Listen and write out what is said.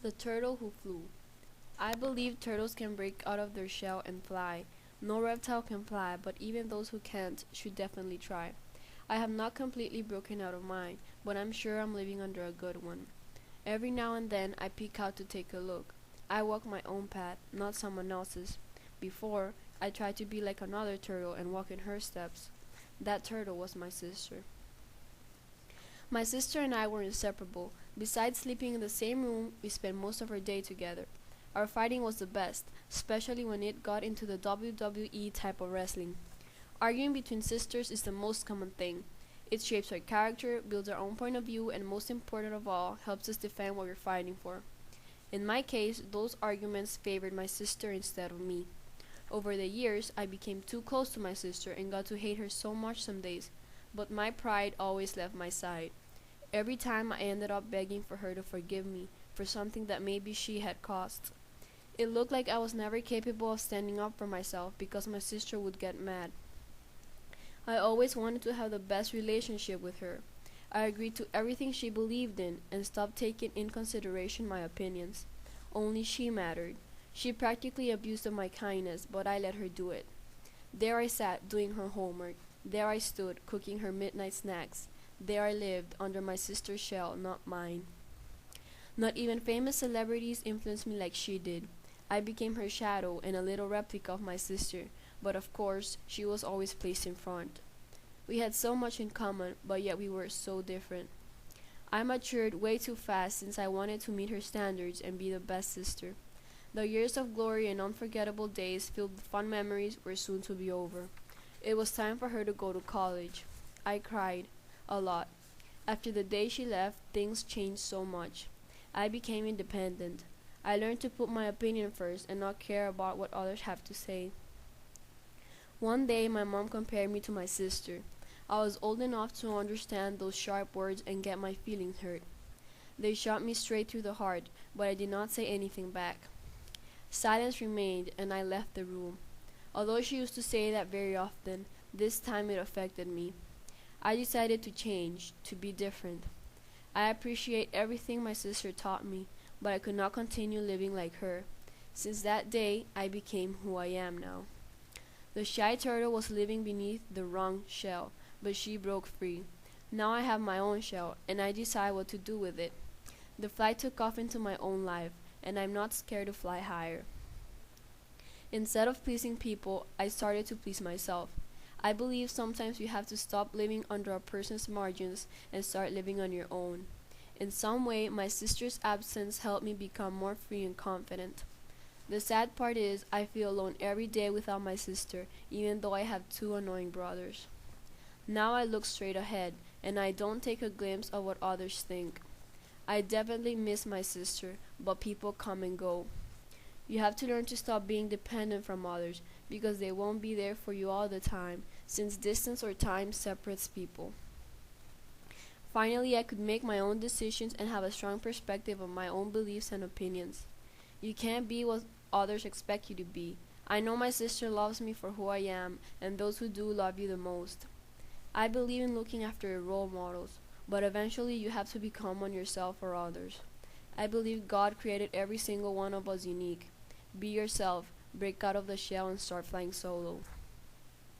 The turtle who flew. I believe turtles can break out of their shell and fly. No reptile can fly, but even those who can't should definitely try. I have not completely broken out of mine, but I'm sure I'm living under a good one. Every now and then I peek out to take a look. I walk my own path, not someone else's. Before, I tried to be like another turtle and walk in her steps. That turtle was my sister. My sister and I were inseparable. Besides sleeping in the same room, we spent most of our day together. Our fighting was the best, especially when it got into the WWE type of wrestling. Arguing between sisters is the most common thing. It shapes our character, builds our own point of view, and most important of all, helps us defend what we're fighting for. In my case, those arguments favored my sister instead of me. Over the years, I became too close to my sister and got to hate her so much some days, but my pride always left my side. Every time I ended up begging for her to forgive me for something that maybe she had caused. It looked like I was never capable of standing up for myself because my sister would get mad. I always wanted to have the best relationship with her. I agreed to everything she believed in and stopped taking in consideration my opinions. Only she mattered. She practically abused of my kindness, but I let her do it. There I sat doing her homework. There I stood cooking her midnight snacks. There I lived under my sister's shell, not mine. Not even famous celebrities influenced me like she did. I became her shadow and a little replica of my sister, but of course, she was always placed in front. We had so much in common, but yet we were so different. I matured way too fast since I wanted to meet her standards and be the best sister. The years of glory and unforgettable days filled with fun memories were soon to be over. It was time for her to go to college. I cried. A lot. After the day she left, things changed so much. I became independent. I learned to put my opinion first and not care about what others have to say. One day my mom compared me to my sister. I was old enough to understand those sharp words and get my feelings hurt. They shot me straight through the heart, but I did not say anything back. Silence remained, and I left the room. Although she used to say that very often, this time it affected me. I decided to change, to be different. I appreciate everything my sister taught me, but I could not continue living like her. Since that day, I became who I am now. The shy turtle was living beneath the wrong shell, but she broke free. Now I have my own shell, and I decide what to do with it. The flight took off into my own life, and I'm not scared to fly higher. Instead of pleasing people, I started to please myself. I believe sometimes you have to stop living under a person's margins and start living on your own. In some way, my sister's absence helped me become more free and confident. The sad part is, I feel alone every day without my sister, even though I have two annoying brothers. Now I look straight ahead, and I don't take a glimpse of what others think. I definitely miss my sister, but people come and go. You have to learn to stop being dependent from others, because they won't be there for you all the time, since distance or time separates people. Finally, I could make my own decisions and have a strong perspective of my own beliefs and opinions. You can't be what others expect you to be. I know my sister loves me for who I am, and those who do love you the most. I believe in looking after your role models, but eventually you have to become one yourself or others. I believe God created every single one of us unique. Be yourself, break out of the shell, and start flying solo.